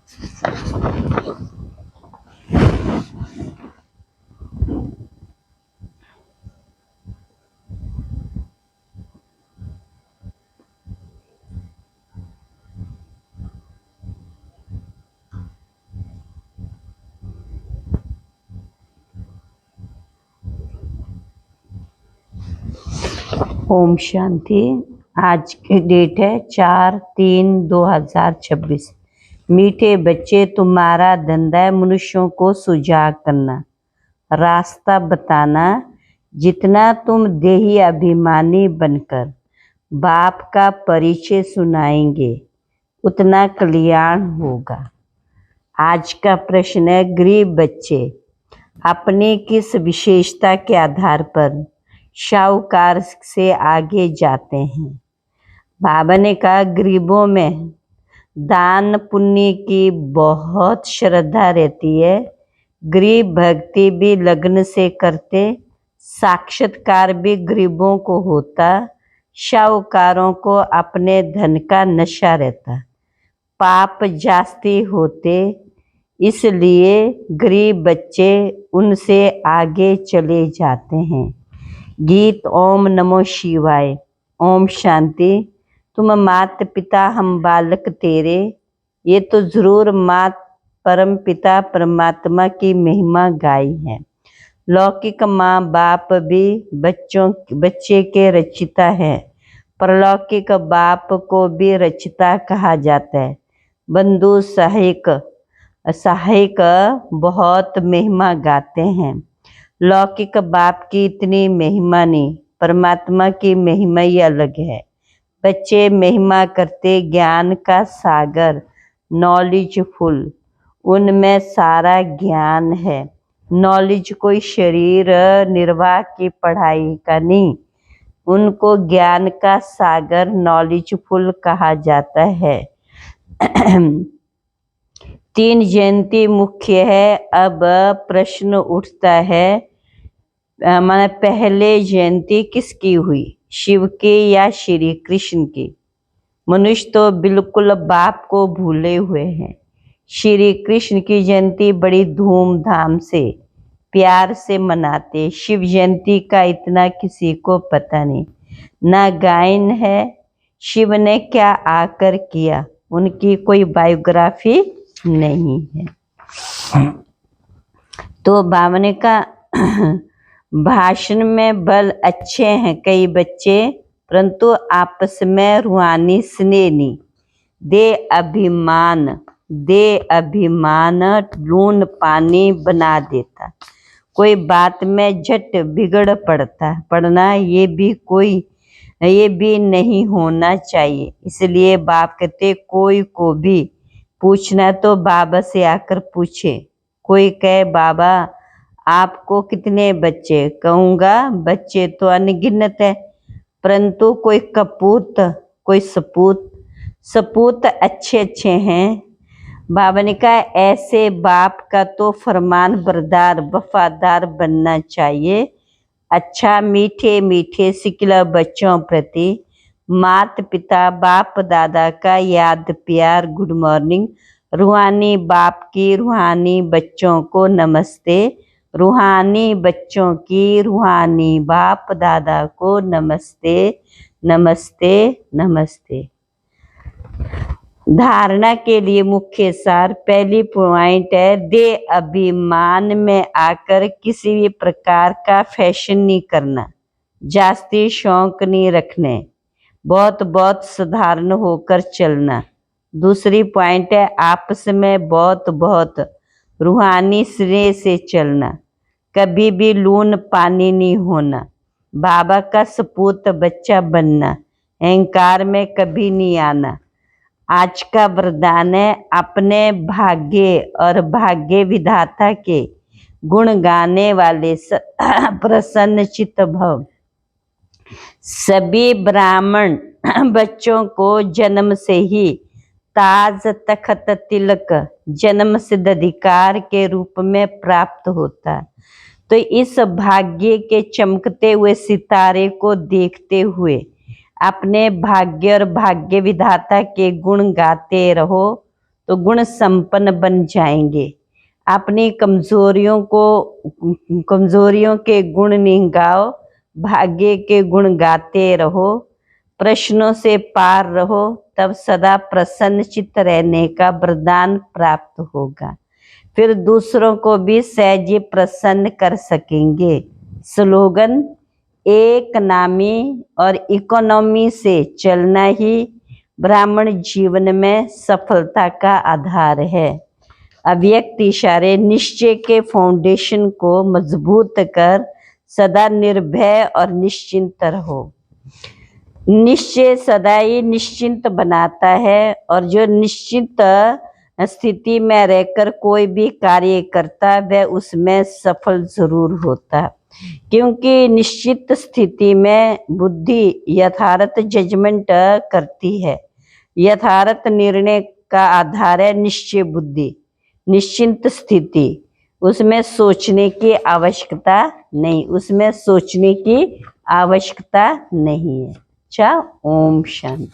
ओम शांति। आज की डेट है 4/3/2026। मीठे बच्चे, तुम्हारा धंधा है मनुष्यों को सुजाग करना, रास्ता बताना। जितना तुम देही अभिमानी बनकर बाप का परिचय सुनाएंगे उतना कल्याण होगा। आज का प्रश्न है, गरीब बच्चे अपनी किस विशेषता के आधार पर शाहूकार से आगे जाते हैं? बाबा ने कहा, गरीबों में दान पुण्य की बहुत श्रद्धा रहती है। गरीब भक्ति भी लगन से करते, साक्षात्कार भी गरीबों को होता, शाहूकारों को अपने धन का नशा रहता, पाप जास्ती होते, इसलिए गरीब बच्चे उनसे आगे चले जाते हैं। गीत ओम नमो शिवाय। ओम शांति। तुम मात पिता हम बालक तेरे, ये तो जरूर मात परम पिता परमात्मा की महिमा गाई है। लौकिक माँ बाप भी बच्चे के रचिता है, परलौकिक बाप को भी रचिता कहा जाता है। बंधु सहायक बहुत महिमा गाते हैं। लौकिक बाप की इतनी महिमा नहीं, परमात्मा की महिमा ही अलग है। बच्चे महिमा करते ज्ञान का सागर, नॉलेजफुल, उनमें सारा ज्ञान है। नॉलेज कोई शरीर निर्वाह की पढ़ाई का नहीं, उनको ज्ञान का सागर नॉलेजफुल कहा जाता है। 3 जयंती मुख्य है। अब प्रश्न उठता है, माने पहले जयंती किसकी हुई, शिव की या श्री कृष्ण की? मनुष्य तो बिल्कुल बाप को भूले हुए हैं। श्री कृष्ण की जयंती बड़ी धूमधाम से प्यार से मनाते। शिव जयंती का इतना किसी को पता नहीं, ना गायन है शिव ने क्या आकर किया, उनकी कोई बायोग्राफी नहीं है। तो बावने का भाषण में बल अच्छे हैं कई बच्चे, परंतु आपस में रूहानी स्नेह नहीं। दे अभिमान लून पानी बना देता। कोई बात में झट बिगड़ पड़ना ये भी नहीं होना चाहिए। इसलिए बाप कहते, कोई को भी पूछना तो बाबा से आकर पूछे। कोई कहे, बाबा आपको कितने बच्चे? कहूँगा बच्चे तो अनगिनत है, परंतु कोई कपूत कोई सपूत अच्छे हैं। बाबा ने कहा, ऐसे बाप का तो फरमान बरदार वफादार बनना चाहिए। अच्छा मीठे सिकला बच्चों प्रति मात पिता बाप दादा का याद प्यार, गुड मॉर्निंग। रूहानी बाप की रूहानी बच्चों को नमस्ते। रूहानी बच्चों की रूहानी बाप दादा को नमस्ते नमस्ते नमस्ते। धारणा के लिए मुख्य सार, पहली पॉइंट है, दे अभिमान में आकर किसी भी प्रकार का फैशन नहीं करना, जास्ती शौक नहीं रखने, बहुत साधारण होकर चलना। दूसरी पॉइंट है, आपस में बहुत रूहानी स्नेह से चलना, कभी भी लून पानी नहीं होना, बाबा का सपूत बच्चा बनना, अहंकार में कभी नहीं आना। आज का वरदान है, अपने भाग्य और भाग्य विधाता के गुण गाने वाले प्रसन्न चित्त भव। सभी ब्राह्मण बच्चों को जन्म से ही ताज तखत तिलक जन्म सिद्ध अधिकार के रूप में प्राप्त होता। तो इस भाग्य के चमकते हुए सितारे को देखते हुए अपने भाग्य और भाग्य विधाता के गुण गाते रहो, तो गुण संपन्न बन जाएंगे। अपनी कमजोरियों के गुण निगाओ, भाग्य के गुण गाते रहो, प्रश्नों से पार रहो, तब सदा प्रसन्न चित्त रहने का वरदान प्राप्त होगा। फिर दूसरों को भी सहज प्रसन्न कर सकेंगे। स्लोगन: एक नामी और इकोनॉमी से चलना ही ब्राह्मण जीवन में सफलता का आधार है। अव्यक्त इशारे: निश्चय के फाउंडेशन को मजबूत कर सदा निर्भय और निश्चिंत रहो। निश्चय सदा ही निश्चिंत बनाता है, और जो निश्चित स्थिति में रहकर कोई भी कार्य करता वह उसमें सफल जरूर होता, क्योंकि निश्चित स्थिति में बुद्धि यथार्थ जजमेंट करती है। यथार्थ निर्णय का आधार है निश्चय बुद्धि, निश्चिंत स्थिति। उसमें सोचने की आवश्यकता नहीं, उसमें सोचने की आवश्यकता नहीं है। अच्छा, ओम शांति।